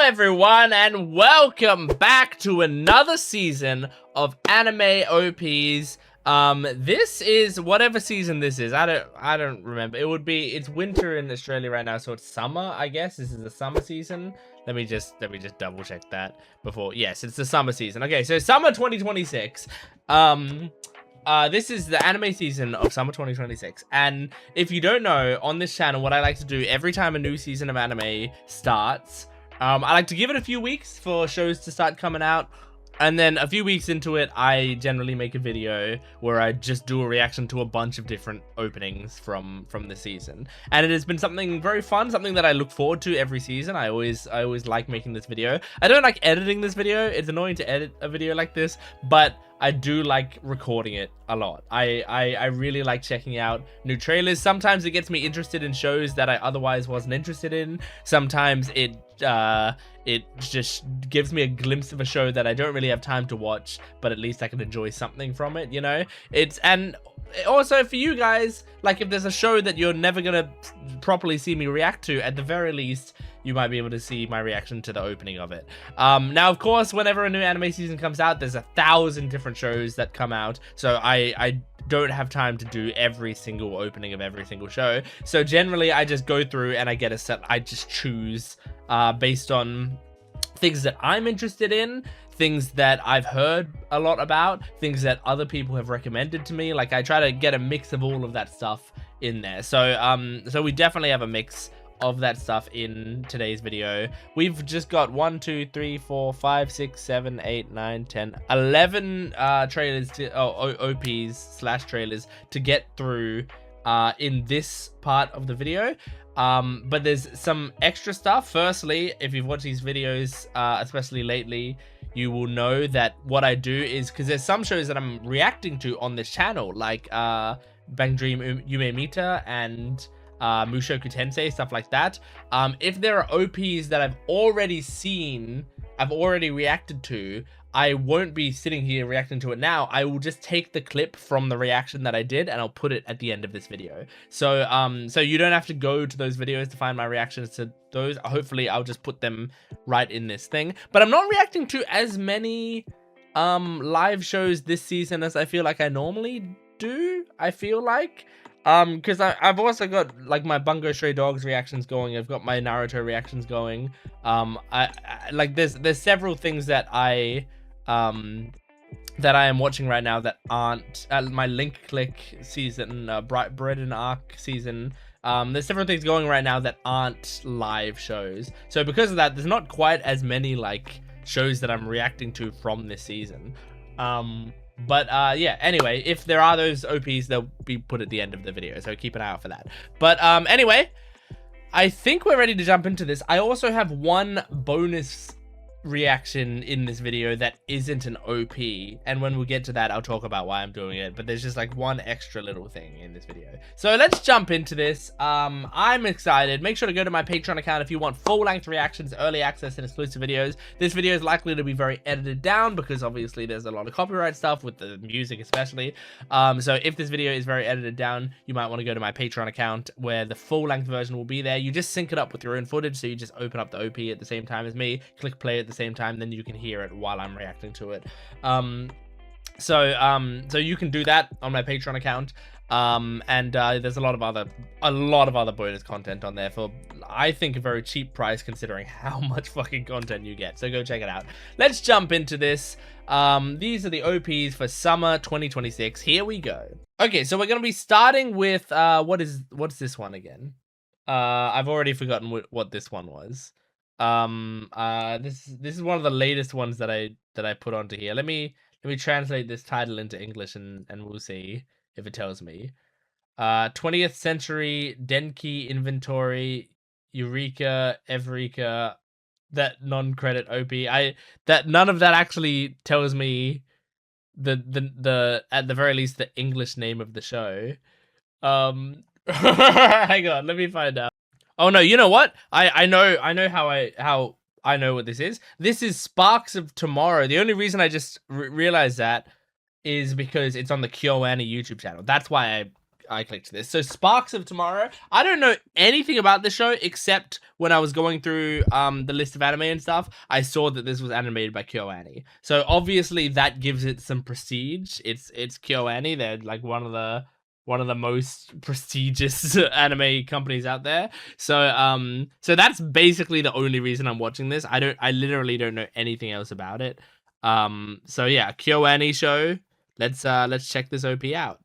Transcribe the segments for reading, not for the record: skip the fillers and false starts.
everyone, and welcome back to another season of anime OPs. This is whatever season this is. I don't remember. It's winter in Australia right now, so it's summer, I guess. This is the summer season. Let me just double check that before. Yes, it's the summer season. Okay, so summer 2026. This is the anime season of summer 2026, and if you don't know, on this channel, what I like to do every time a new season of anime starts, I like to give it a few weeks for shows to start coming out, and then a few weeks into it, I generally make a video where I just do a reaction to a bunch of different openings from the season. And it has been something very fun, something that I look forward to every season. I always like making this video. I don't like editing this video. It's annoying to edit a video like this, but I do like recording it a lot. I really like checking out new trailers. Sometimes it gets me interested in shows that I otherwise wasn't interested in. Sometimes it just gives me a glimpse of a show that I don't really have time to watch, but at least I can enjoy something from it, you know? And also for you guys, like if there's a show that you're never gonna properly see me react to, at the very least, you might be able to see my reaction to the opening of it. Now, of course, whenever a new anime season comes out, there's 1,000 different shows that come out, so I don't have time to do every single opening of every single show. So generally, I just go through and I get a set. I just choose based on things that I'm interested in, things that I've heard a lot about, things that other people have recommended to me. Like I try to get a mix of all of that stuff in there. So we definitely have a mix of that stuff in today's video. We've just got 1, 2, 3, 4, 5, 6, 7, 8, 9, 10, 11 trailers to OPs / trailers to get through in this part of the video. But there's some extra stuff. Firstly, if you've watched these videos, especially lately, you will know that what I do is, because there's some shows that I'm reacting to on this channel, like Bang Dream Yume-Mita and Mushoku Tensei, stuff like that. If there are OPs that I've already seen, I've already reacted to, I won't be sitting here reacting to it now. I will just take the clip from the reaction that I did and I'll put it at the end of this video. So so you don't have to go to those videos to find my reactions to those. Hopefully I'll just put them right in this thing. But I'm not reacting to as many live shows this season as I feel like I normally do, I feel like. Because I've also got like my Bungo Stray Dogs reactions going. I've got my Naruto reactions going. I like there's several things that I am watching right now that aren't my Link Click season, Bright Bread and Arc season. There's several things going right now that aren't live shows. So because of that, there's not quite as many like shows that I'm reacting to from this season. But yeah, anyway, if there are those OPs, they'll be put at the end of the video, so keep an eye out for that. But anyway, I think we're ready to jump into this. I also have one bonus reaction in this video that isn't an OP, and when we get to that, I'll talk about why I'm doing it. But there's just like one extra little thing in this video. So let's jump into this. I'm excited. Make sure to go to my Patreon account if you want full-length reactions, early access, and exclusive videos. This video is likely to be very edited down because obviously there's a lot of copyright stuff with the music especially. So if this video is very edited down, you might want to go to my Patreon account where the full-length version will be there. You just sync it up with your own footage, so you just open up the OP at the same time as me, click play at the same time, then you can hear it while I'm reacting to it. So you can do that on my Patreon account. And there's a lot of other bonus content on there for, I think, a very cheap price considering how much fucking content you get. So go check it out. Let's jump into this. These are the OPs for summer 2026. Here we go. Okay, so we're gonna be starting with what's this one again? I've already forgotten what this one was. This is one of the latest ones that I put onto here. Let me translate this title into English and we'll see if it tells me. 20th Century Denki Inventory Eureka Evreka, that non-credit OP. That none of that actually tells me the at the very least the English name of the show. Hang on, let me find out. Oh no, you know what? I know how I know what this is. This is Sparks of Tomorrow. The only reason I just realized that is because it's on the KyoAni YouTube channel. That's why I clicked this. So Sparks of Tomorrow. I don't know anything about the show except when I was going through the list of anime and stuff, I saw that this was animated by KyoAni. So obviously that gives it some prestige. It's KyoAni. They're like one of the most prestigious anime companies out there. So so that's basically the only reason I'm watching this. I literally don't know anything else about it. So yeah, KyoAni show. Let's check this OP out.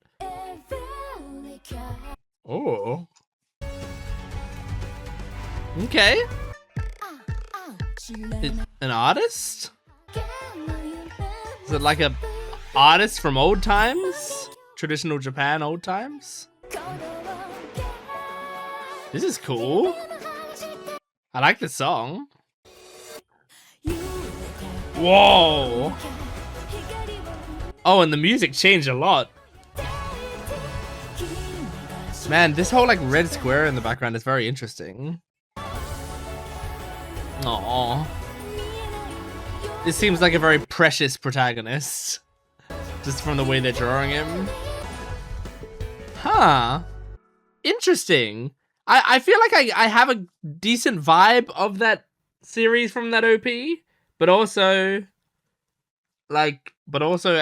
Oh. Okay. An artist? Is it like a artist from old times? Traditional Japan old times? This is cool. I like the song. Whoa. Oh, and the music changed a lot. Man, this whole like red square in the background is very interesting. Aww. This seems like a very precious protagonist. Just from the way they're drawing him. Huh. Interesting. I feel like I have a decent vibe of that series from that OP, but also I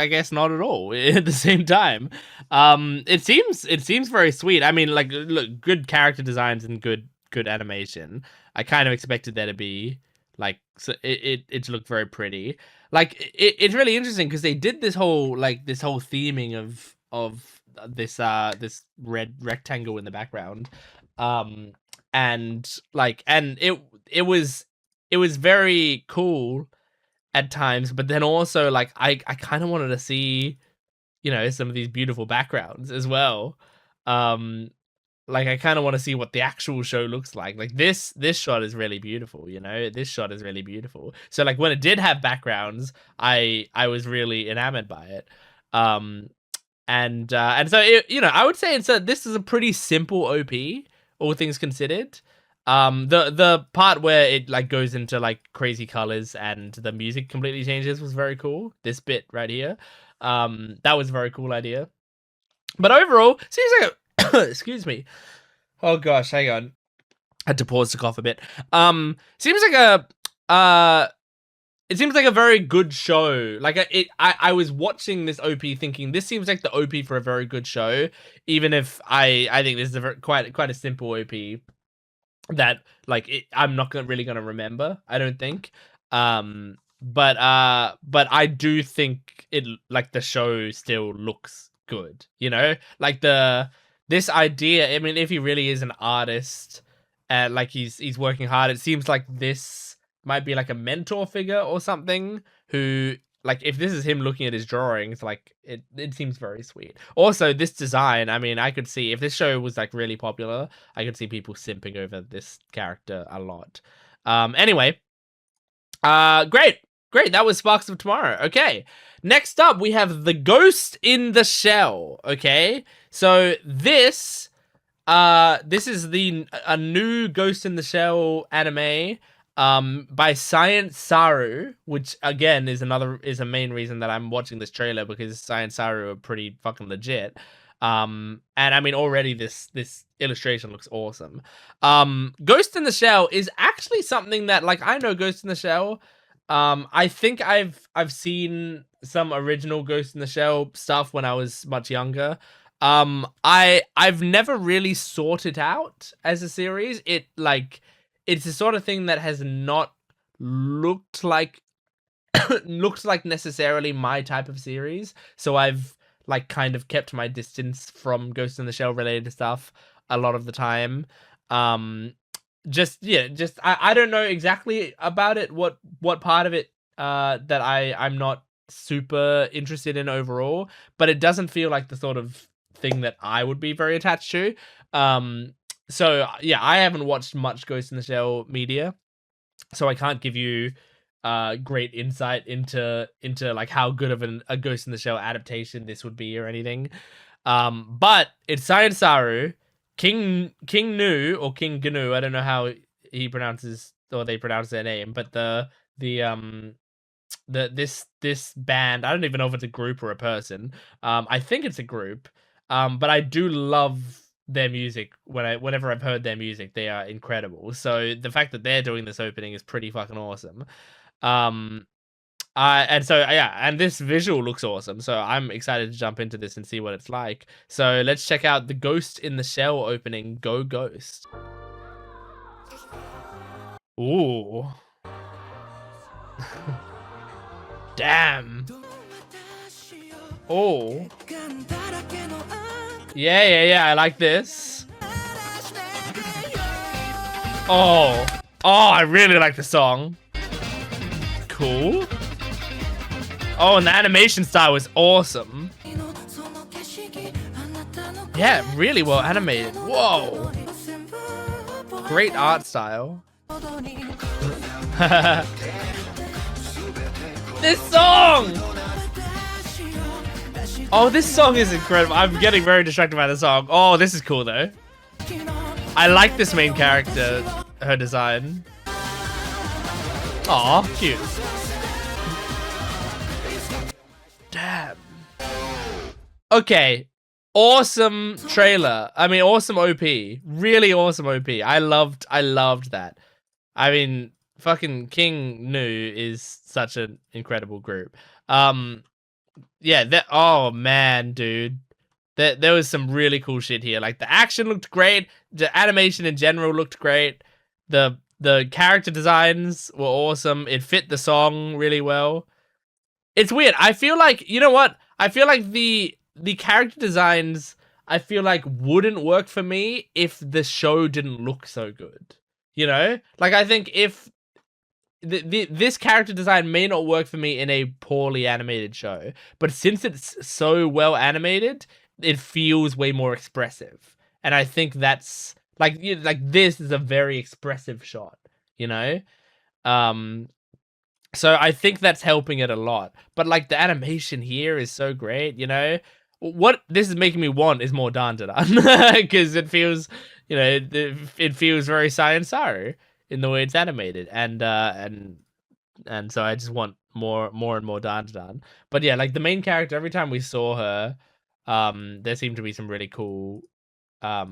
guess not at all at the same time. It seems very sweet. I mean, like, look, good character designs and good animation. I kind of expected there to be like, so it looked very pretty. Like it's really interesting because they did this whole theming of this red rectangle in the background, and it was very cool at times, but then also like I kind of wanted to see, you know, some of these beautiful backgrounds as well. Like I kind of want to see what the actual show looks like. Like this shot is really beautiful, you know. This shot is really beautiful. So like when it did have backgrounds, I was really enamored by it. And so it, you know, I would say this is a pretty simple OP, all things considered. The part where it like goes into like crazy colors and the music completely changes was very cool. This bit right here, that was a very cool idea. But overall, seems like a excuse me. Oh gosh, hang on. Had to pause to cough a bit. Seems like it seems like a very good show. Like I was watching this OP thinking this seems like the OP for a very good show, even if I think this is quite a simple OP that like I'm not really gonna remember. I don't think. But I do think it like the show still looks good. You know, like this idea. I mean, if he really is an artist, like he's working hard, it seems like this might be like a mentor figure or something who, like, if this is him looking at his drawings, like it seems very sweet. Also, this design, I mean, I could see if this show was like really popular, I could see people simping over this character a lot. Anyway, great. That was Sparks of Tomorrow. Okay, next up we have The Ghost in the Shell. Okay, so this is a new Ghost in the Shell anime by Science Saru, which again is a main reason that I'm watching this trailer, because Science Saru are pretty fucking legit. And I mean, already this illustration looks awesome. Ghost in the Shell is actually something that, like, I know Ghost in the Shell. I think I've seen some original Ghost in the Shell stuff when I was much younger. I've never really sought it out as a series. It's the sort of thing that has not looked like necessarily my type of series. So I've like kind of kept my distance from Ghost in the Shell related stuff a lot of the time. I don't know exactly about it, what part of it that I'm not super interested in overall, but it doesn't feel like the sort of thing that I would be very attached to. So yeah, I haven't watched much Ghost in the Shell media, so I can't give you great insight into like how good of a Ghost in the Shell adaptation this would be or anything. But it's Science Saru, King Nu or King Gnu. I don't know how he pronounces, or they pronounce their name, but this band, I don't even know if it's a group or a person. I think it's a group. But I do love their music. Whenever I've heard their music, they are incredible. So the fact that they're doing this opening is pretty fucking awesome. And so yeah, and this visual looks awesome. So I'm excited to jump into this and see what it's like. So let's check out the Ghost in the Shell opening. Go Ghost. Ooh. Damn. Oh. Yeah. I like this. Oh. Oh, I really like the song. Cool. Oh, and the animation style is awesome. Yeah, really well animated. Whoa. Great art style. This song! Oh, this song is incredible. I'm getting very distracted by the song. Oh, this is cool though. I like this main character, her design. Aw, cute. Damn. Okay. Awesome trailer. I mean, awesome OP. Really awesome OP. I loved that. I mean, fucking King Nu is such an incredible group. Yeah, oh man, dude. There was some really cool shit here. Like, the action looked great. The animation in general looked great. The character designs were awesome. It fit the song really well. It's weird. I feel like, you know what? I feel like the character designs, I feel like, wouldn't work for me if the show didn't look so good. You know? Like, I think if this character design may not work for me in a poorly animated show, but since it's so well animated, it feels way more expressive. And I think that's like this is a very expressive shot, you know? So I think that's helping it a lot. But like, the animation here is so great, you know? What this is making me want is more Dan-Dan, because it feels, you know, it feels very Saru in the way it's animated, and so I just want more and more Dan-Dan. But yeah, like, the main character, every time we saw her, there seemed to be some really cool, there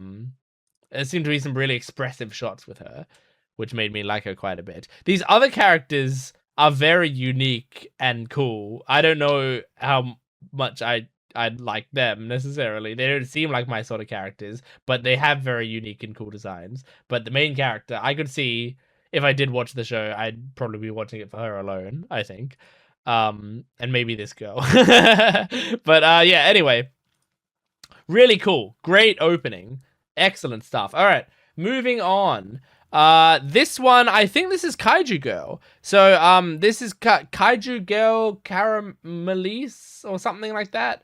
seemed to be some really expressive shots with her, which made me like her quite a bit. These other characters are very unique and cool. I don't know how much I'd like them necessarily. They don't seem like my sort of characters, but they have very unique and cool designs. But the main character, I could see, if I did watch the show, I'd probably be watching it for her alone, I think. And maybe this girl. But yeah, anyway. Really cool. Great opening. Excellent stuff. All right, moving on. This one, I think this is Kaiju Girl. So, this is Kaiju Girl Caramelise or something like that.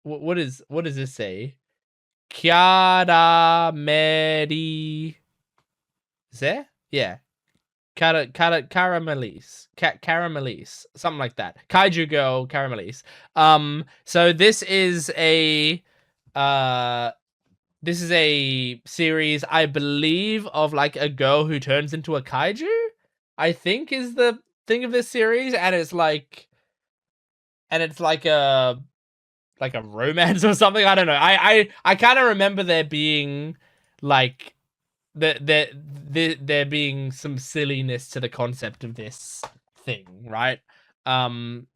What does this say? Caramelise. Is there? Yeah. Caramelise. Caramelise. Something like that. Kaiju Girl Caramelise. So this is a series, I believe, of like a girl who turns into a kaiju, I think is the thing of this series, and it's like a romance or something. I don't know. I kind of remember there being like there being some silliness to the concept of this thing, right? And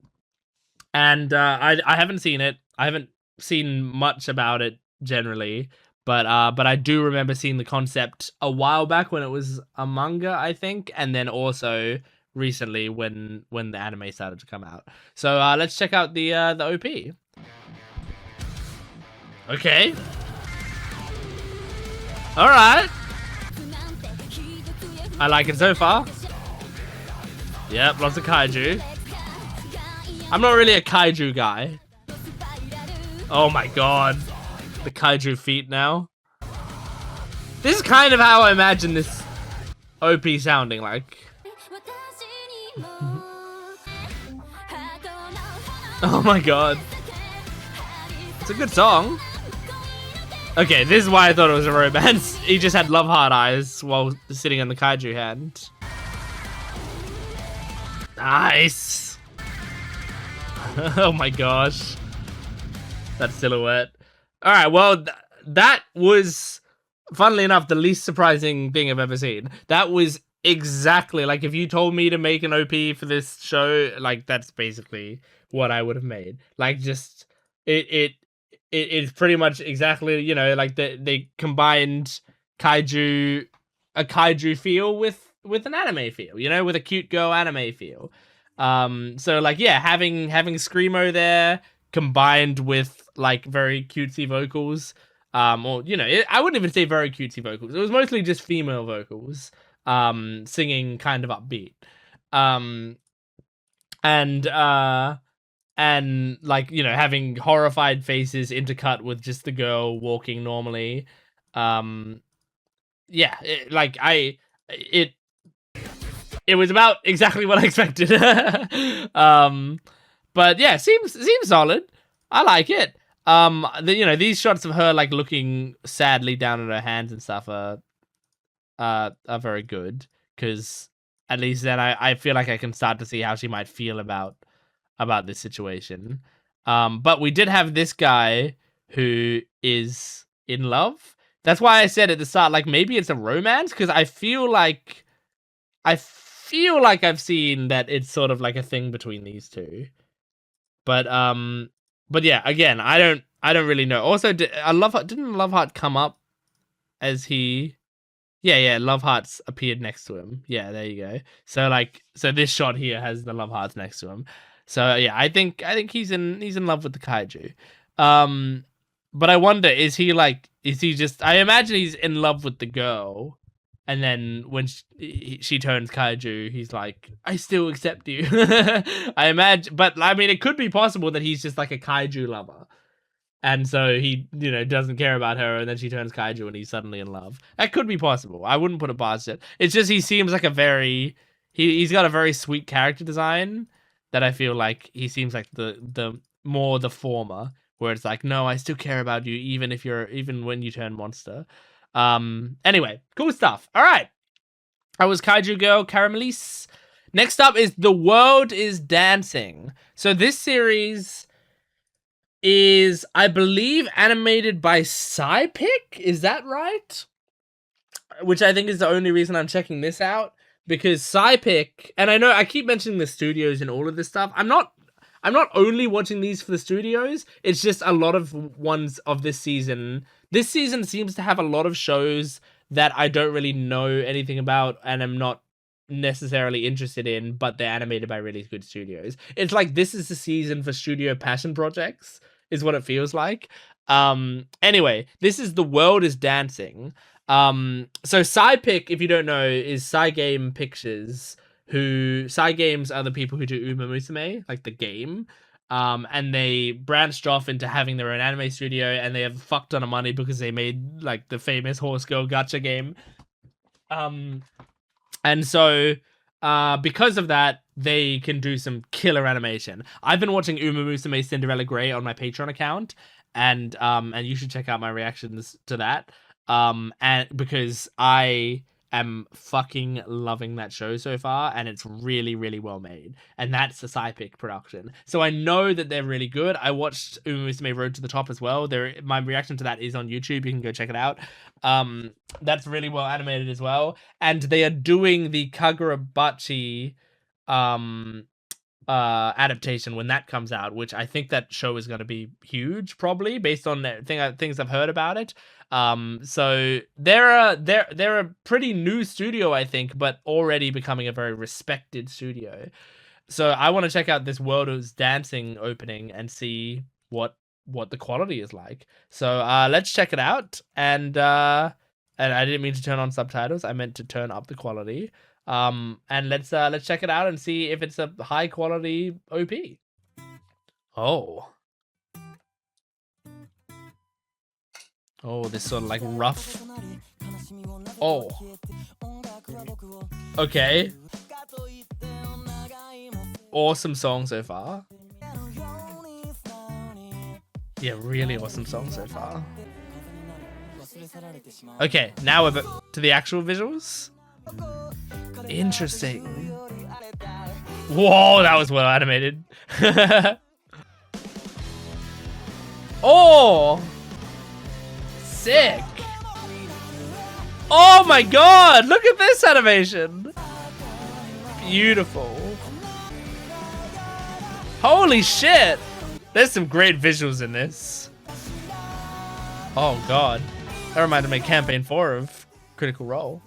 I haven't seen it. I haven't seen much about it generally. But I do remember seeing the concept a while back when it was a manga, I think, and then also recently when the anime started to come out. So let's check out the OP. Okay. All right. I like it so far. Yep, lots of kaiju. I'm not really a kaiju guy. Oh my god. The kaiju feet now. This is kind of how I imagine this OP sounding like. Oh my god. It's a good song. Okay, this is why I thought it was a romance. He just had love heart eyes while sitting on the kaiju hand. Nice. Oh my gosh. That silhouette. All right, well, that was, funnily enough, the least surprising thing I've ever seen. That was exactly, like, if you told me to make an OP for this show, like, that's basically what I would have made. Like, just, it's pretty much exactly, you know, like, they combined a kaiju feel with an anime feel, you know, with a cute girl anime feel. So, like, yeah, having Screamo there, combined with like very cutesy vocals, or you know, I wouldn't even say very cutesy vocals. It was mostly just female vocals, singing kind of upbeat, and like, you know, having horrified faces intercut with just the girl walking normally. Yeah, it was about exactly what I expected. But yeah, seems solid. I like it. You know, these shots of her like looking sadly down at her hands and stuff are very good, because at least then I feel like I can start to see how she might feel about this situation. But we did have this guy who is in love. That's why I said at the start, like, maybe it's a romance, because I feel like I've seen that it's sort of like a thing between these two. But yeah, again, I don't really know. Also, didn't Loveheart come up as he? Yeah, Loveheart's appeared next to him. Yeah, there you go. So like, this shot here has the Lovehearts next to him. So yeah, I think he's in love with the kaiju. But I wonder, is he just? I imagine he's in love with the girl, and then when she turns kaiju, he's like, I still accept you. I imagine, but I mean, it could be possible that he's just like a kaiju lover. And so he, you know, doesn't care about her, and then she turns kaiju and he's suddenly in love. That could be possible. I wouldn't put it past it. It's just he seems like he's got a very sweet character design that I feel like he seems like the more the former, where it's like, no, I still care about you even when you turn monster. Anyway, cool stuff. All right. That was Kaiju Girl, Caramelise. Next up is The World is Dancing. So this series is, I believe, animated by Psypic. Is that right? Which I think is the only reason I'm checking this out, because Psypic, and I know I keep mentioning the studios and all of this stuff. I'm not only watching these for the studios. It's just a lot of ones of this season. This season seems to have a lot of shows that I don't really know anything about and I'm not necessarily interested in, but they're animated by really good studios. It's like this is the season for studio passion projects, is what it feels like. Anyway, this is The World is Dancing. So Psypic, if you don't know, is Cygame Pictures, who Cygames are the people who do Uma Musume, like the game. And they branched off into having their own anime studio, and they have a fuck ton of money because they made like the famous Horse Girl Gacha game. And so because of that, they can do some killer animation. I've been watching Uma Musume Cinderella Grey on my Patreon account, and you should check out my reactions to that. And because I am fucking loving that show so far, and it's really, really well made. And that's a Psypic production. So I know that they're really good. I watched Uma Musume Road to the Top as well. My reaction to that is on YouTube. You can go check it out. That's really well animated as well. And they are doing the Kagurabachi adaptation when that comes out, which I think that show is going to be huge, probably based on things I've heard about it. So they're a pretty new studio, I think, but already becoming a very respected studio. So I want to check out this World is Dancing opening and see what the quality is like. So let's check it out. And I didn't mean to turn on subtitles. I meant to turn up the quality. And let's check it out and see if it's a high quality OP. Oh, this sort of like rough. Oh. Okay. Awesome song so far. Yeah, really awesome song so far. Okay, now we're to the actual visuals. Interesting. Whoa, that was well animated. Oh, sick. Oh my god, look at this animation. Beautiful. Holy shit. There's some great visuals in this. Oh god. That reminded me of campaign 4 of Critical Role.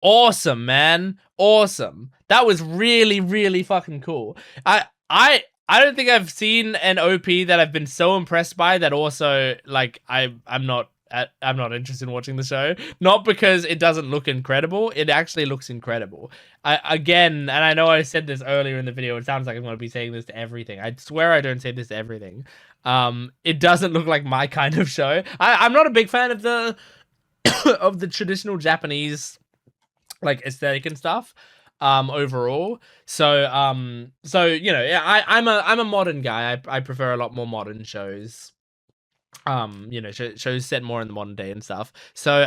Awesome, man. Awesome. That was really, really fucking cool. I don't think I've seen an OP that I've been so impressed by that also like I'm not interested in watching the show. Not because it doesn't look incredible. It actually looks incredible. Again, and I know I said this earlier in the video. It sounds like I'm going to be saying this to everything. I swear I don't say this to everything. It doesn't look like my kind of show. I'm not a big fan of the of the traditional Japanese like aesthetic and stuff overall. So you know, I'm a modern guy. I prefer a lot more modern shows. You know, shows set more in the modern day and stuff. So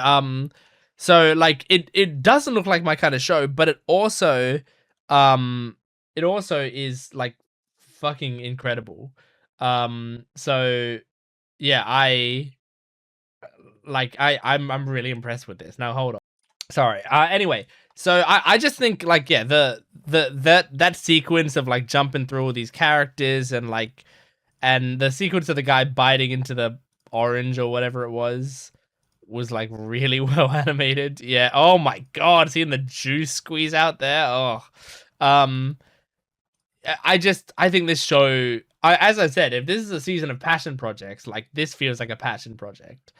like it doesn't look like my kind of show, but it also is like fucking incredible. So yeah, I'm really impressed with this. Now hold on. Sorry. Anyway, so I just think like, yeah, that sequence of like jumping through all these characters and like, and the sequence of the guy biting into the orange or whatever it was like really well animated. Yeah. Oh my god, seeing the juice squeeze out there. Oh, I think this show, as I said, if this is a season of passion projects, like this feels like a passion project.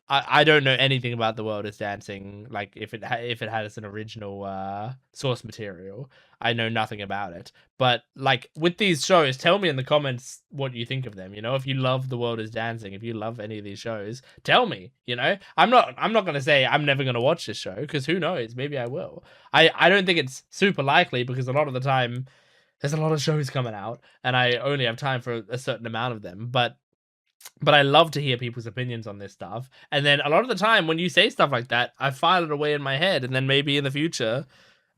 I don't know anything about The World is Dancing. Like if it has an original source material, I know nothing about it. But like with these shows, tell me in the comments what you think of them. You know, if you love The World is Dancing, if you love any of these shows, tell me. You know, I'm not gonna say I'm never gonna watch this show because who knows? Maybe I will. I don't think it's super likely because a lot of the time there's a lot of shows coming out and I only have time for a certain amount of them. But I love to hear people's opinions on this stuff. And then a lot of the time when you say stuff like that, I file it away in my head. And then maybe in the future,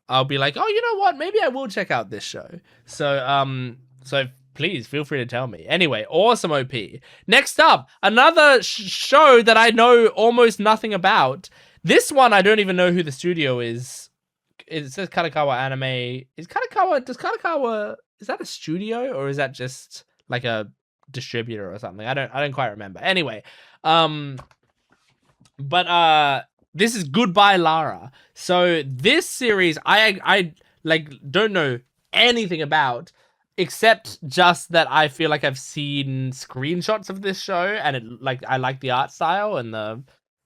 I'll be like, oh, you know what? Maybe I will check out this show. So, so please feel free to tell me. Anyway, awesome OP. Next up, another show that I know almost nothing about. This one, I don't even know who the studio is. It says Kadokawa Anime. Is that a studio or is that just like a distributor or something? I don't quite remember. Anyway, but this is Goodbye Lara. So this series I like don't know anything about except just that I feel like I've seen screenshots of this show and it like I like the art style and the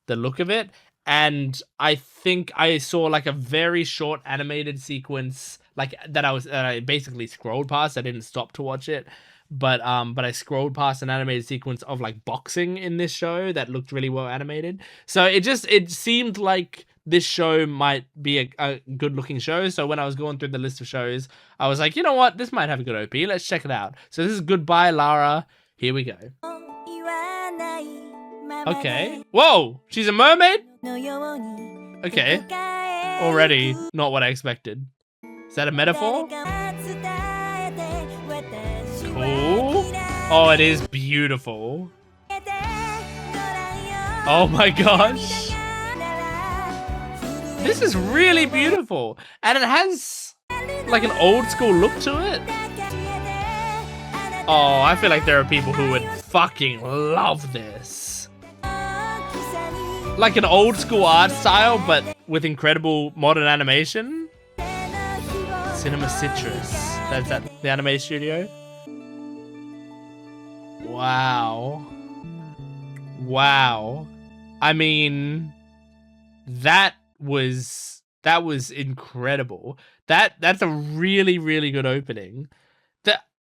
look of it, and I think I saw like a very short animated sequence like that I basically scrolled past. I didn't stop to watch it. But I scrolled past an animated sequence of like boxing in this show that looked really well animated. So it seemed like this show might be a good looking show. So when I was going through the list of shows, I was like, you know what, this might have a good OP. Let's check it out. So this is Goodbye Lara. Here we go. Okay. Whoa, she's a mermaid? Okay. Already not what I expected. Is that a metaphor? Cool. Oh, it is beautiful. Oh my gosh. This is really beautiful. And it has like an old school look to it. Oh, I feel like there are people who would fucking love this. Like an old school art style, but with incredible modern animation. Cinema Citrus. That's at the anime studio. Wow. Wow. I mean, that was incredible. That's a really, really good opening.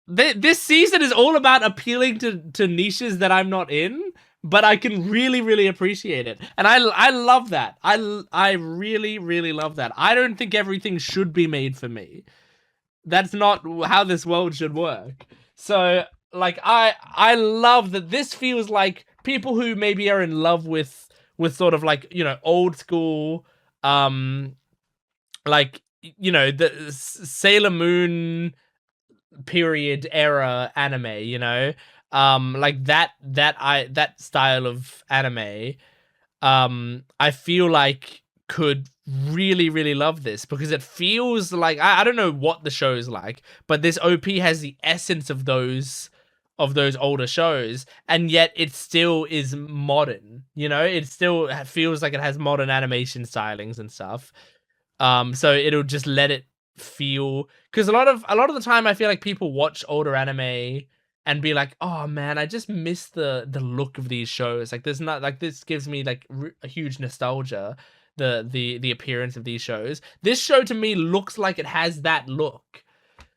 This season is all about appealing to niches that I'm not in, but I can really, really appreciate it. And I love that. I really, really love that. I don't think everything should be made for me. That's not how this world should work. So like I love that this feels like people who maybe are in love with sort of like, you know, old school like, you know, the Sailor Moon period era anime, you know? Like that style of anime, I feel like could really love this, because it feels like, I don't know what the show is like, but this OP has the essence of those older shows, and yet it still is modern, you know? It still feels like it has modern animation stylings and stuff. So it'll just let it feel, because a lot of the time I feel like people watch older anime and be like, oh man, I just miss the look of these shows. Like, there's not, like, this gives me like a huge nostalgia, the appearance of these shows. This show to me looks like it has that look.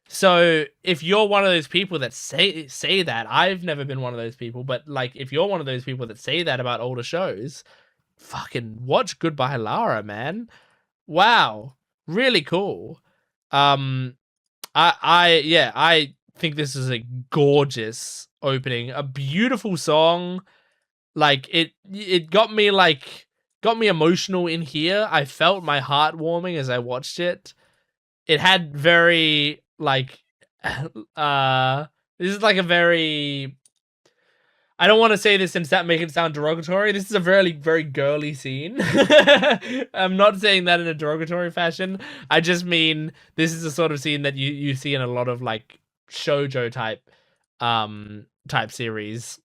So if you're one of those people that say that, I've never been one of those people, but like, if you're one of those people that say that about older shows, fucking watch Goodbye Lara, man. Wow, really cool. I think this is a gorgeous opening, a beautiful song. Like, it got me emotional in here. I felt my heart warming as I watched it. It had very like this is like a very, I don't want to say this and make it sound derogatory. This is a very girly scene. I'm not saying that in a derogatory fashion. I just mean this is the sort of scene that you see in a lot of like shoujo type series.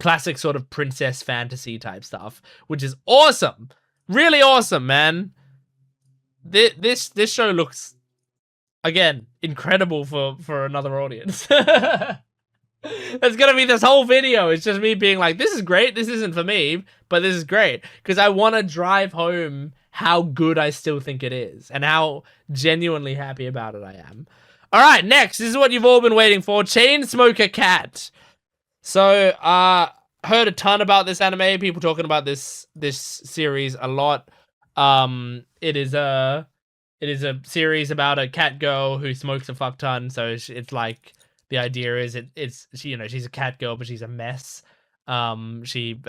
Classic sort of princess fantasy type stuff, which is awesome. Really awesome, man. This show looks, again, incredible for another audience. That's gonna be this whole video. It's just me being like, this is great. This isn't for me, but this is great. Because I want to drive home how good I still think it is, and how genuinely happy about it I am. Alright, next. This is what you've all been waiting for. Chainsmoker Cat. So, heard a ton about this anime. People talking about this series a lot. It is a series about a cat girl who smokes a fuck ton. So it's like, the idea is it's she, you know, she's a cat girl, but she's a mess. She,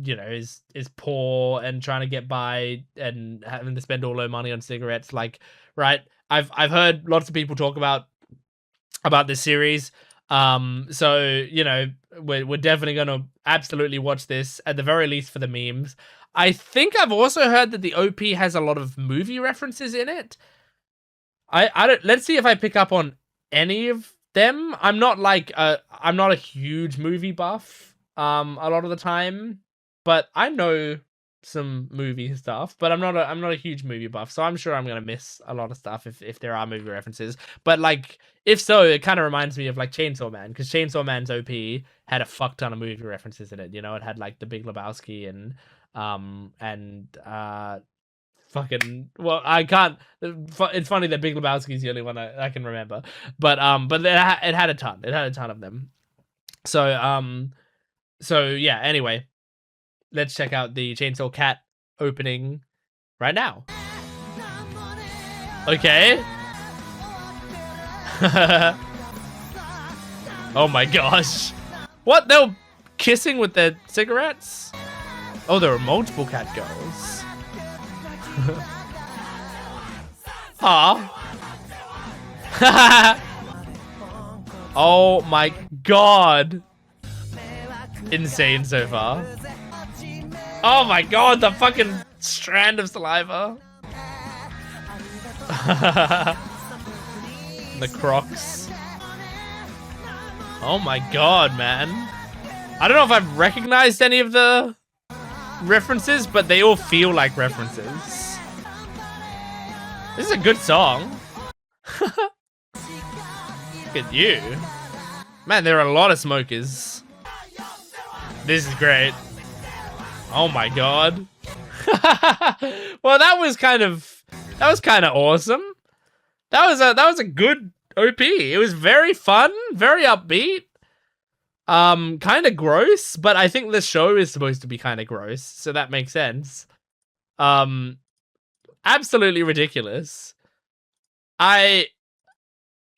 you know, is poor and trying to get by and having to spend all her money on cigarettes. Like, right? I've heard lots of people talk about this series. So, you know, we're definitely gonna absolutely watch this, at the very least for the memes. I think I've also heard that the OP has a lot of movie references in it. I don't, let's see if I pick up on any of them. I'm not a huge movie buff a lot of the time, but I know some movie stuff, but I'm not a huge movie buff, so I'm sure I'm gonna miss a lot of stuff if there are movie references. But like, if so, it kind of reminds me of like Chainsaw Man, because Chainsaw Man's OP had a fuck ton of movie references in it. You know, it had like The Big Lebowski and fucking, well, I can't, it's funny that Big Lebowski is the only one I can remember, but it had a ton of them. So yeah, anyway, let's check out the Chainsaw Cat opening right now. Okay. Oh my gosh. What? They were kissing with their cigarettes? Oh, there were multiple cat girls. Aw. Oh my god. Insane so far. Oh my god, the fucking strand of saliva. The Crocs. Oh my god, man. I don't know if I've recognized any of the references, but they all feel like references. This is a good song. Look at you. Man, there are a lot of smokers. This is great. Oh my god. Well, that was kind of awesome. That was a good OP. It was very fun, very upbeat. Kind of gross, but I think the show is supposed to be kind of gross, so that makes sense. Absolutely ridiculous. I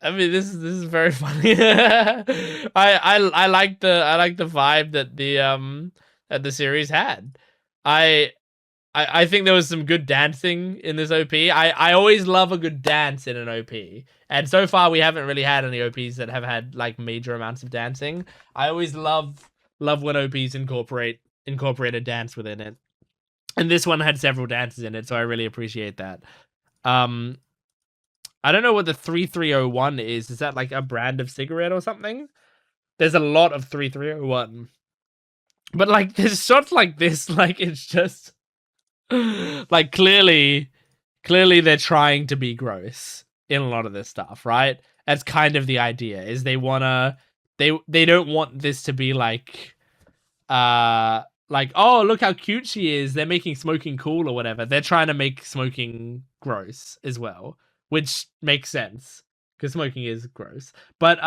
mean, this is very funny. I like the vibe that the series had. I I think there was some good dancing in this OP. I always love a good dance in an OP. And so far we haven't really had any OPs that have had like major amounts of dancing. I always love when OPs incorporate a dance within it. And this one had several dances in it, so I really appreciate that. I don't know what the 3301 is. Is that like a brand of cigarette or something? There's a lot of 3301. But like there's shots like this, like it's just like clearly they're trying to be gross in a lot of this stuff, right? That's kind of the idea, is they don't want this to be like oh, look how cute she is, they're making smoking cool or whatever. They're trying to make smoking gross as well, which makes sense because smoking is gross. But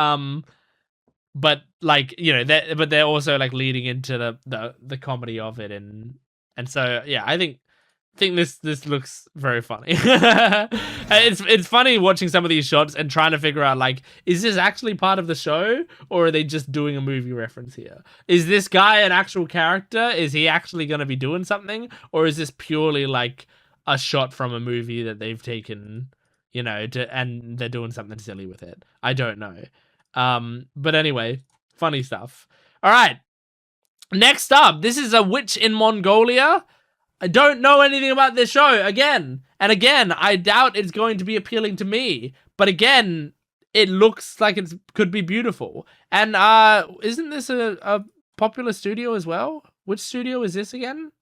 like, you know, they're also like leading into the comedy of it, and so yeah, I think this looks very funny. It's funny watching some of these shots and trying to figure out, like, is this actually part of the show or are they just doing a movie reference here? Is this guy an actual character? Is he actually going to be doing something, or is this purely like a shot from a movie that they've taken, you know, and they're doing something silly with it? I don't know. But anyway, funny stuff. All right. Next up, this is a witch in Mongolia. I don't know anything about this show. Again, I doubt it's going to be appealing to me. But again, it looks like it could be beautiful. And isn't this a popular studio as well? Which studio is this again?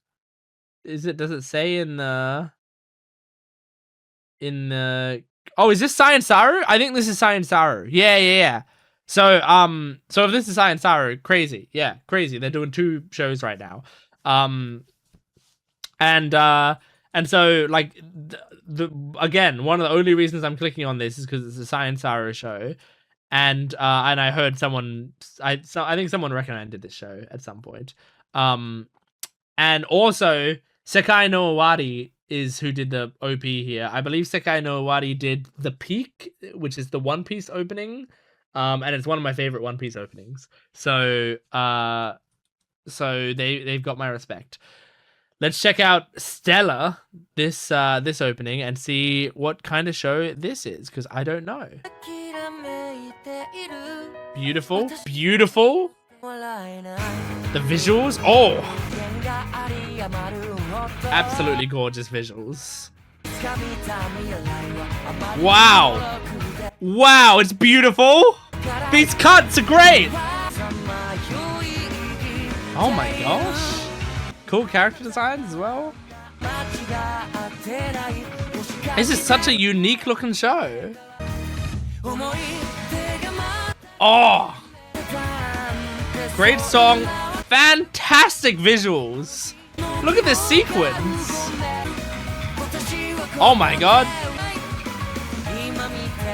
Does it say in the oh, is this Science Saru? I think this is Science Saru. Yeah. So if this is Science Saru, crazy. Yeah, crazy. They're doing 2 shows right now. And so like again, one of the only reasons I'm clicking on this is because it's a Science Saru show, and I heard I think someone recommended this show at some point. And also Sekai no Owari is who did the OP here. I believe Sekai no Owari did The Peak, which is the One Piece opening. And it's one of my favorite One Piece openings. So they've got my respect. Let's check out Stella, this opening, and see what kind of show this is, because I don't know. Beautiful. The visuals, oh, absolutely gorgeous visuals. Wow, it's beautiful. These cuts are great. Oh my gosh. Cool character designs as well. This is such a unique looking show. Oh, great song, fantastic visuals. Look at this sequence. Oh my god,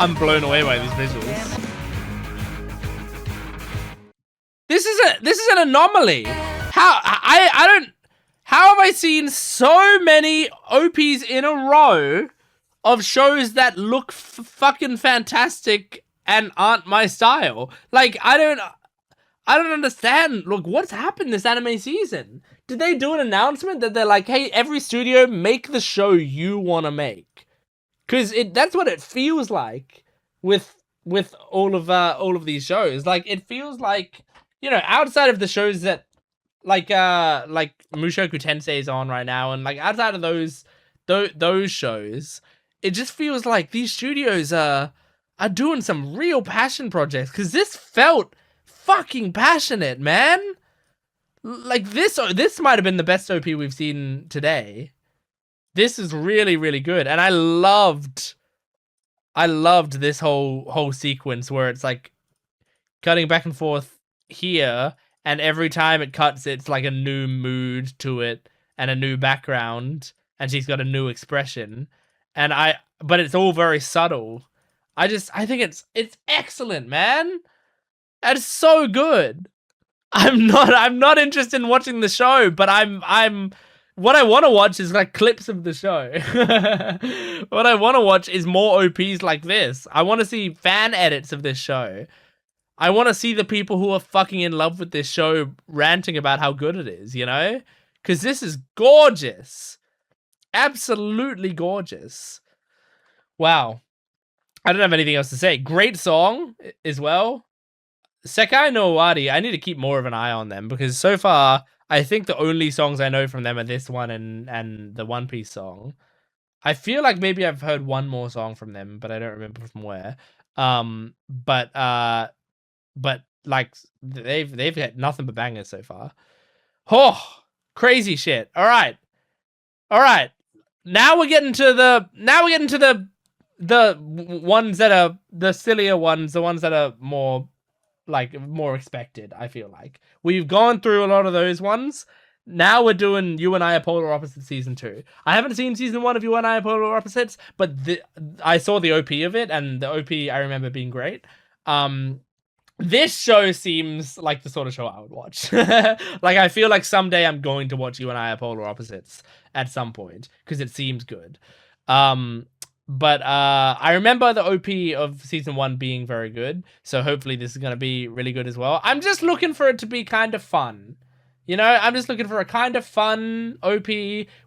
I'm blown away by these visuals. This is an anomaly. How have I seen so many OPs in a row of shows that look fucking fantastic and aren't my style? Like, I don't understand. Look, what's happened this anime season? Did they do an announcement that they're like, hey, every studio, make the show you want to make? Because that's what it feels like with all of these shows. Like, it feels like, you know, outside of the shows that like Mushoku Tensei is on right now, and like outside of those shows, it just feels like these studios are doing some real passion projects, because this felt fucking passionate, man. Like this might have been the best OP we've seen today. This is really, really good, and I loved this whole sequence where it's like cutting back and forth here, and every time it cuts, it's like a new mood to it and a new background, and she's got a new expression, but it's all very subtle. I think it's excellent, man. It's so good. I'm not interested in watching the show, but I'm what I want to watch is like clips of the show. What I want to watch is more OPs like this. I want to see fan edits of this show. I want to see the people who are fucking in love with this show ranting about how good it is, you know? Because this is gorgeous. Absolutely gorgeous. Wow. I don't have anything else to say. Great song as well. Sekai no Owari, I need to keep more of an eye on them because so far, I think the only songs I know from them are this one and the One Piece song. I feel like maybe I've heard one more song from them, but I don't remember from where. But like they've had nothing but bangers so far. Oh, crazy shit. All right. Now we're getting to the ones that are the sillier ones, the ones that are more expected. I feel like we've gone through a lot of those ones. Now we're doing You and I Are Polar Opposites season 2. I haven't seen season 1 of You and I Are Polar Opposites, but I saw the OP of it, and the OP I remember being great. This show seems like the sort of show I would watch. Like, I feel like someday I'm going to watch You and I Are Polar Opposites at some point because it seems good. But I remember the OP of season 1 being very good, so hopefully this is going to be really good as well. I'm just looking for it to be kind of fun. You know, I'm just looking for a kind of fun OP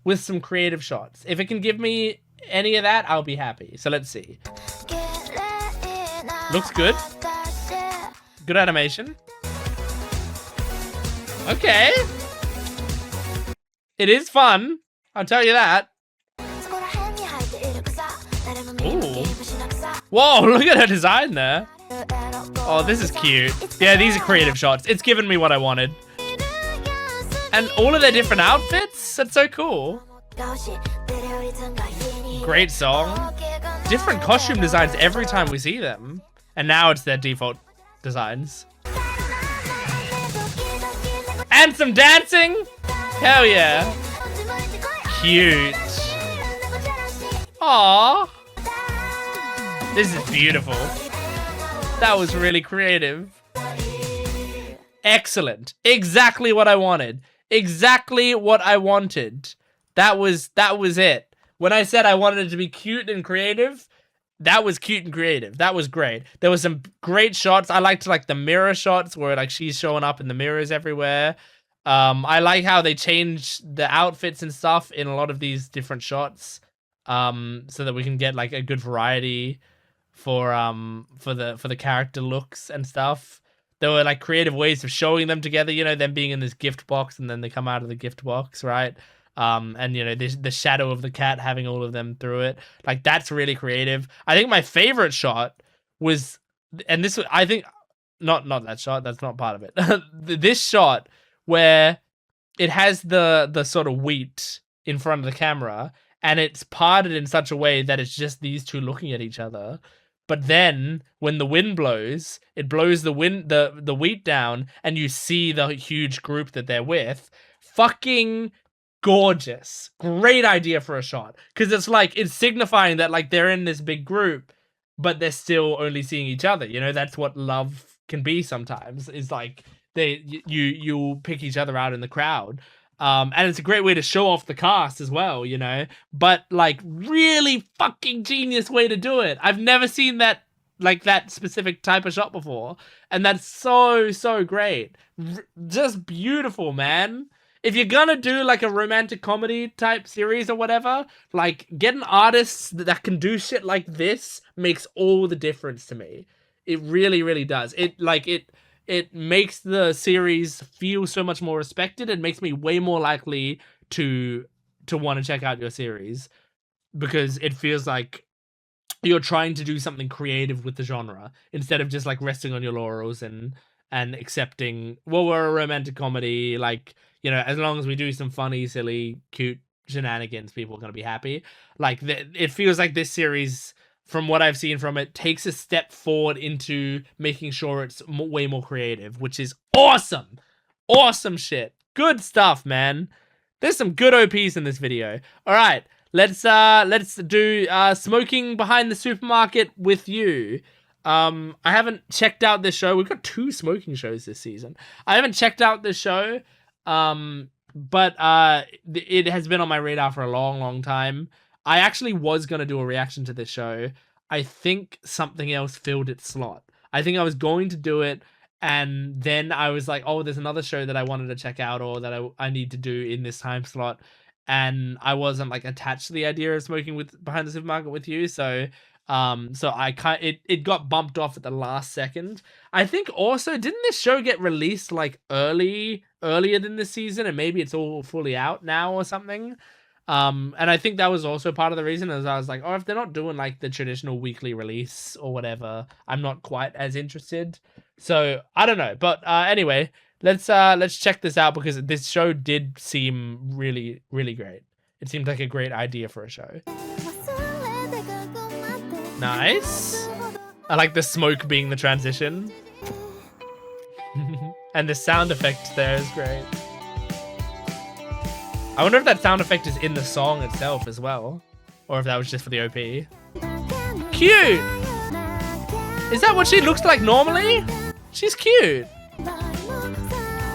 with some creative shots. If it can give me any of that, I'll be happy. So let's see. Looks good. Good animation. Okay. It is fun. I'll tell you that. Ooh. Whoa, look at her design there. Oh, this is cute. Yeah, these are creative shots. It's given me what I wanted. And all of their different outfits? That's so cool. Great song. Different costume designs every time we see them. And now it's their default designs. And some dancing? Hell yeah. Cute. Aww. This is beautiful. That was really creative. Excellent. Exactly what I wanted. Exactly what I wanted. That was it. When I said I wanted it to be cute and creative, that was cute and creative. That was great. There was some great shots. I liked the mirror shots where she's showing up in the mirrors everywhere. I like how they changed the outfits and stuff in a lot of these different shots, so that we can get a good variety for the character looks and stuff. There were creative ways of showing them together, you know, them being in this gift box and then they come out of the gift box, right? And you know, the shadow of the cat having all of them through it. That's really creative. I think my favorite shot was, and this, I think, not that shot, that's not part of it. This shot where it has the sort of wheat in front of the camera and it's parted in such a way that it's just these two looking at each other. But then when the wind blows, it blows the wheat down and you see the huge group that they're with. Fucking gorgeous. Great idea for a shot. Because it's signifying that they're in this big group, but they're still only seeing each other. You know, that's what love can be sometimes. Is you pick each other out in the crowd. And it's a great way to show off the cast as well, you know, but really fucking genius way to do it. I've never seen that, that specific type of shot before. And that's so great. Just beautiful, man. If you're gonna do a romantic comedy type series or whatever, getting artists that can do shit like this makes all the difference to me. It really, really does. It makes the series feel so much more respected and makes me way more likely to want to check out your series because it feels like you're trying to do something creative with the genre instead of just resting on your laurels and accepting, well, we're a romantic comedy, you know, as long as we do some funny, silly, cute shenanigans, people are going to be happy. It feels like this series, from what I've seen from it, takes a step forward into making sure it's way more creative, which is awesome. Awesome shit. Good stuff, man. There's some good OPs in this video. All right, let's do Smoking Behind the Supermarket with You. I haven't checked out this show. We've got 2 smoking shows this season. I haven't checked out this show, but it has been on my radar for a long time. I actually was going to do a reaction to this show. I think something else filled its slot. I think I was going to do it, and then I was like, oh, there's another show that I wanted to check out or that I need to do in this time slot. and I wasn't like attached to the idea of smoking with behind the supermarket with you, so it got bumped off at the last second. I think also, didn't this show get released like earlier than this season, and maybe it's all fully out now or something? And I think that was also part of the reason, as I was like, oh, if they're not doing like the traditional weekly release or whatever, I'm not quite as interested. So I don't know, but anyway, let's check this out, because this show did seem really, really great. It seemed like a great idea for a show. Nice. I like the smoke being the transition. And the sound effect there is great. I wonder if that sound effect is in the song itself as well, or if that was just for the OP. Cute! Is that what she looks like normally? She's cute.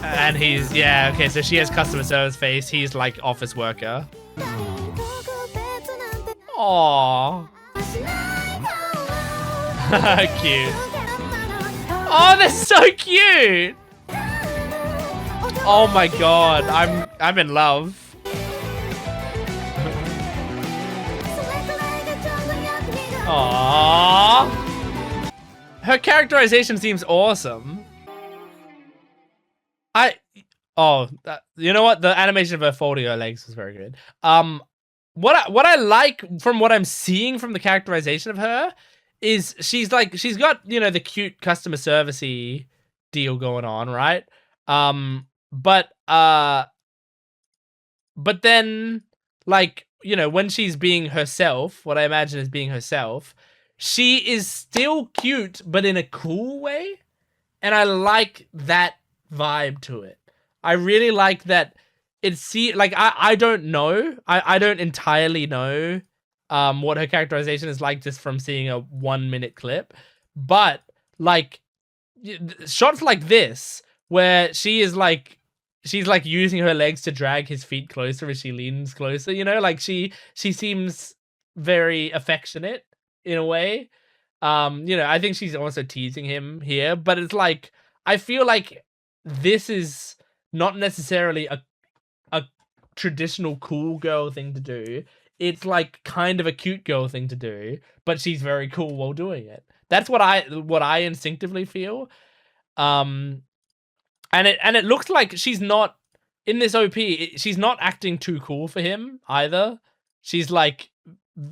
And he's, yeah, okay, so she has customer service face. He's like office worker. Aww. Cute. Oh, they're so cute. Oh my god, I'm in love. Aww. Her characterization seems awesome. You know what? The animation of her folding her legs was very good. What I like from what I'm seeing from the characterization of her is she's got, you know, the cute customer servicey deal going on, right? But then, like, you know, when she's being herself, what I imagine is being herself, she is still cute, but in a cool way. And I like that vibe to it. I really like that. I don't know. I don't entirely know what her characterization is like just from seeing a 1 minute clip. But like shots like this, where she's like using her legs to drag his feet closer as she leans closer, you know, like she seems very affectionate in a way. You know, I think she's also teasing him here, but it's like, I feel like this is not necessarily a traditional cool girl thing to do. It's like kind of a cute girl thing to do, but she's very cool while doing it. That's what I instinctively feel. And it looks like she's not in this OP. She's not acting too cool for him either. She's like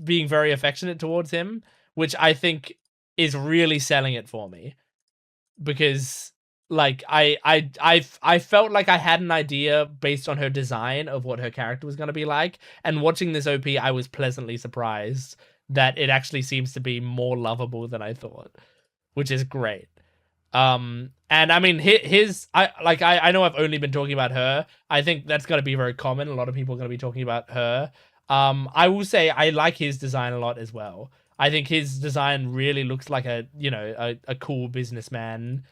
being very affectionate towards him, which I think is really selling it for me, because like I felt like I had an idea based on her design of what her character was going to be like, and watching this OP, I was pleasantly surprised that it actually seems to be more lovable than I thought, which is great. And I mean, I know I've only been talking about her. I think that's going to be very common. A lot of people are going to be talking about her. I will say I like his design a lot as well. I think his design really looks like a cool businessman.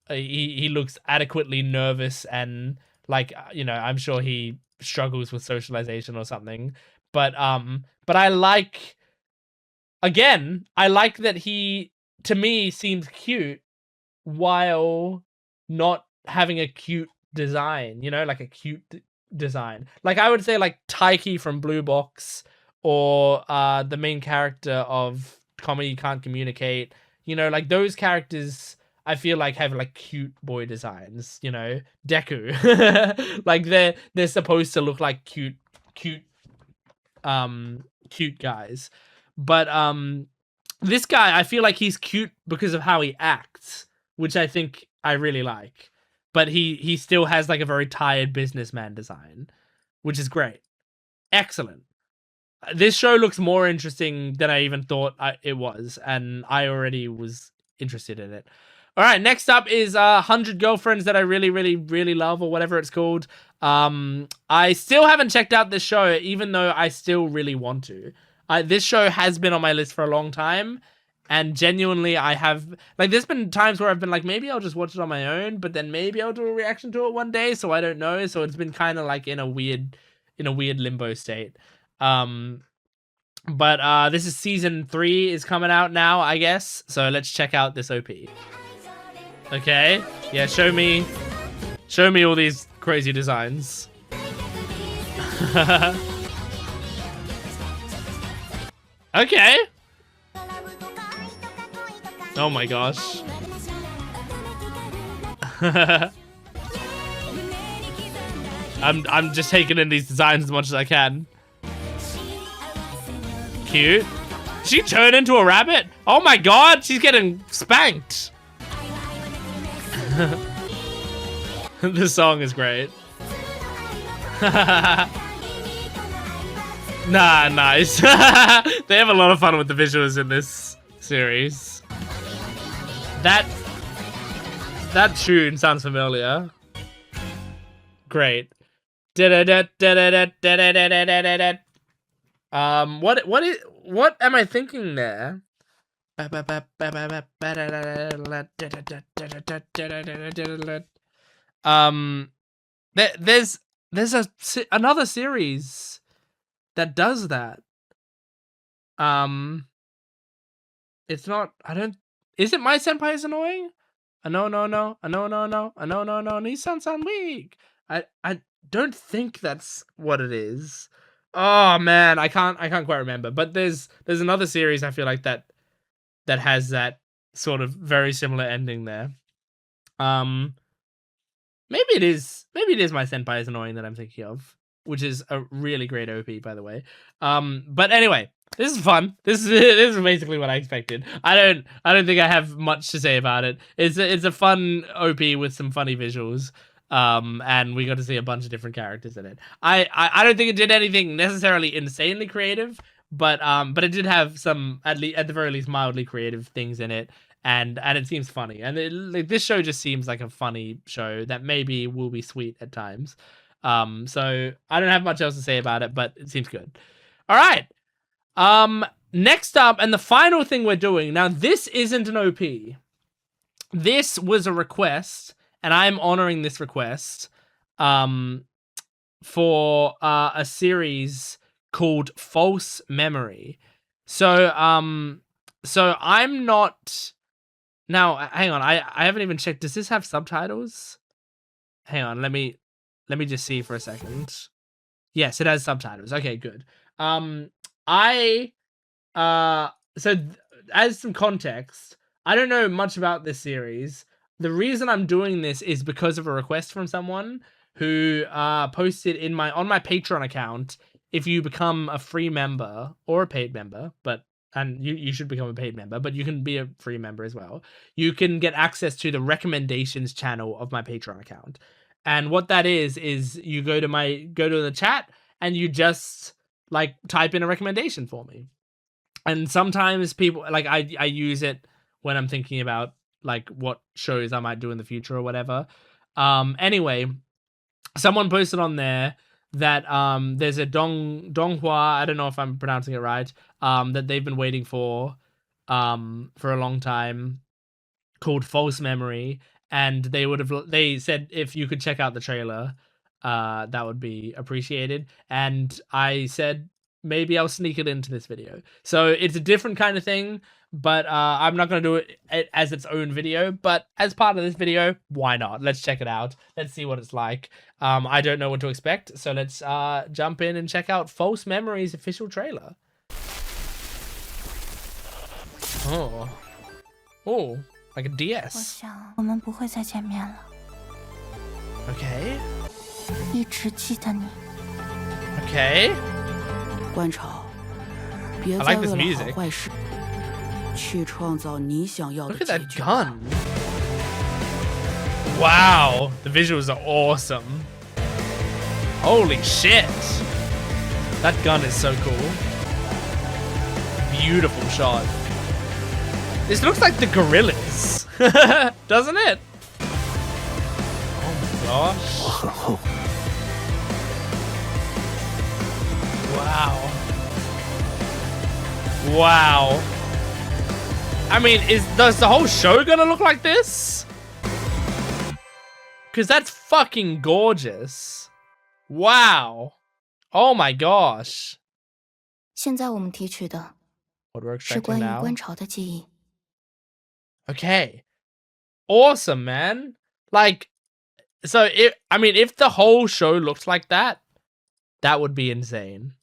He looks adequately nervous, and like, you know, I'm sure he struggles with socialization or something. But I like that he, to me, seems cute while not having a cute design, you know, like a cute design. Like I would say like Taiki from Blue Box, or the main character of Comedy Can't Communicate, you know, like those characters I feel like have like cute boy designs, you know, Deku. Like they're supposed to look like cute guys. But this guy, I feel like he's cute because of how he acts, which I think I really like. But he still has like a very tired businessman design, which is great. Excellent. This show looks more interesting than I even thought it was, and I already was interested in it. All right, next up is 100 Girlfriends That I Really, Really, Really Love, or whatever it's called. I still haven't checked out this show, even though I still really want to. This show has been on my list for a long time, and genuinely I have, like, there's been times where I've been like, maybe I'll just watch it on my own, but then maybe I'll do a reaction to it one day, so I don't know. So it's been kind of like in a weird limbo state. But this is season 3 is coming out now, I guess. So let's check out this OP. Okay, yeah, show me all these crazy designs. Okay. Oh my gosh. I'm just taking in these designs as much as I can. Cute. She turned into a rabbit? Oh my god, she's getting spanked. The song is great. Nah, nice. They have a lot of fun with the visuals in this series. That tune sounds familiar. Great. What am I thinking there? There's another series that does that. It's not. I don't. Is it My Senpai is Annoying? No. Nissan-san weak. I don't think that's what it is. Oh man, I can't quite remember. But there's another series I feel like that has that sort of very similar ending there. Maybe it is My Senpai is Annoying that I'm thinking of, which is a really great OP, by the way. But anyway, this is fun. This is basically what I expected. I don't think I have much to say about it. It's a fun OP with some funny visuals. And we got to see a bunch of different characters in it. I don't think it did anything necessarily insanely creative, but it did have some at the very least mildly creative things in it. And it seems funny, and this show just seems like a funny show that maybe will be sweet at times. So I don't have much else to say about it, but it seems good. All right. Next up, and the final thing we're doing now. This isn't an OP. This was a request, and I'm honoring this request. For a series called False Memory. So I'm not. Now, hang on. I haven't even checked. Does this have subtitles? Hang on. Let me just see for a second. Yes, it has subtitles. Okay, good. So as some context, I don't know much about this series. The reason I'm doing this is because of a request from someone who posted on my Patreon account. If you become a free member or a paid member, and you should become a paid member, but you can be a free member as well. You can get access to the recommendations channel of my Patreon account. And what that is you go to the chat and you just like type in a recommendation for me. And sometimes people like I use it when I'm thinking about like what shows I might do in the future or whatever. Anyway, someone posted on there that there's a Donghua, I don't know if I'm pronouncing it right, that they've been waiting for a long time, called False Memory, and they said if you could check out the trailer, that would be appreciated. And I said maybe I'll sneak it into this video. So it's a different kind of thing, but I'm not going to do it as its own video, but as part of this video, why not? Let's check it out. Let's see what it's like. I don't know what to expect, so let's jump in and check out False Memory's official trailer. Oh, like a DS. Okay. Okay. I like this music. Look at that gun. Wow, the visuals are awesome. Holy shit. That gun is so cool. Beautiful shot. This looks like the Gorillas, doesn't it? Oh my gosh. Wow. I mean, does the whole show gonna look like this? Because that's fucking gorgeous. Wow. Oh my gosh. What we're expecting now. Okay. Awesome, man. Like, so if the whole show looked like that, that would be insane.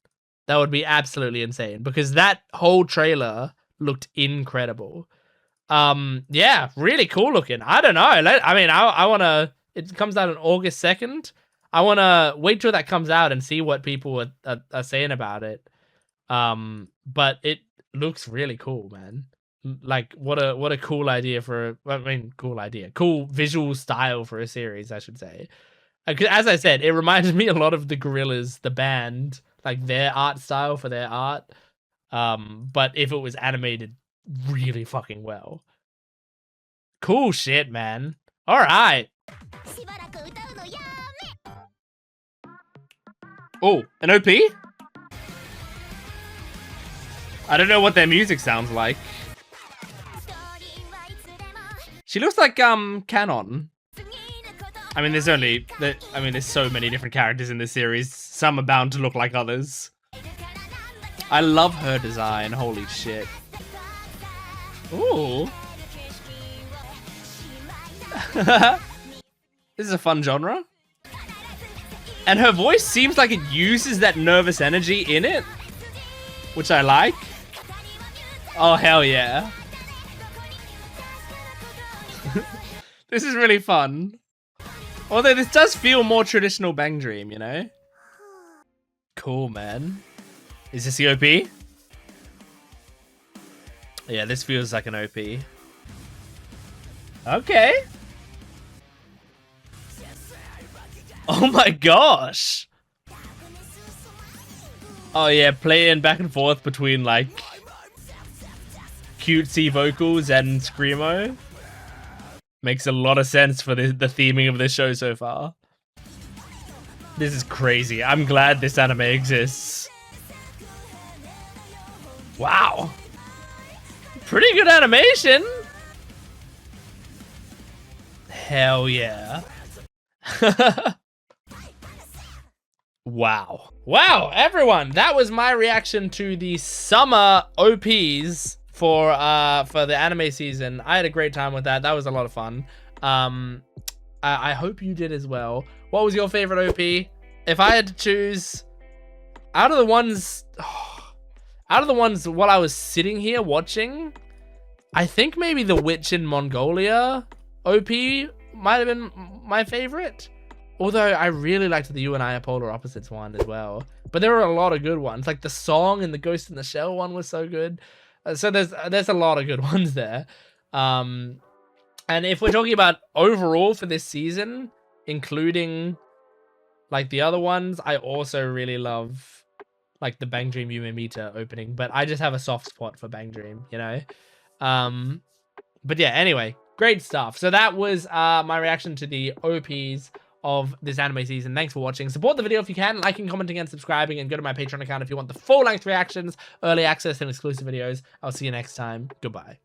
That would be absolutely insane because that whole trailer looked incredible. Yeah, really cool looking. I don't know. I want to... It comes out on August 2nd. I want to wait till that comes out and see what people are saying about it. But it looks really cool, man. Like, what a cool idea for... cool idea. Cool visual style for a series, I should say. As I said, it reminds me a lot of the Gorillaz, the band, like their art style for their art. But if it was animated really fucking well. Cool shit, man. All right. Oh, an OP? I don't know what their music sounds like. She looks like Canon. I mean, there's so many different characters in this series. Some are bound to look like others. I love her design. Holy shit. Ooh. This is a fun genre. And her voice seems like it uses that nervous energy in it, which I like. Oh, hell yeah. This is really fun. Although this does feel more traditional Bang Dream, you know? Cool, man. Is this the OP? Yeah, this feels like an OP. Okay. Oh my gosh. Oh yeah, playing back and forth between like cutesy vocals and screamo. Makes a lot of sense for the theming of this show so far. This is crazy. I'm glad this anime exists. Wow. Pretty good animation. Hell yeah. Wow. Wow, everyone. That was my reaction to the summer OPs for the anime season. I had a great time with that. That was a lot of fun. I hope you did as well. What was your favorite OP? If I had to choose out of the ones while I was sitting here watching, I think maybe the Witch in Mongolia OP might have been my favorite. Although I really liked the You and I Are Polar Opposites one as well. But there were a lot of good ones. Like the song and the Ghost in the Shell one was so good. So there's a lot of good ones there. And if we're talking about overall for this season, including like the other ones, I also really love like the Bang Dream Yume-Mita opening. But I just have a soft spot for Bang Dream, you know? But yeah, anyway, great stuff. So that was my reaction to the OPs of this anime season. Thanks for watching. Support the video if you can, liking, commenting, and subscribing, and go to my Patreon account if you want the full-length reactions, early access, and exclusive videos. I'll see you next time. Goodbye.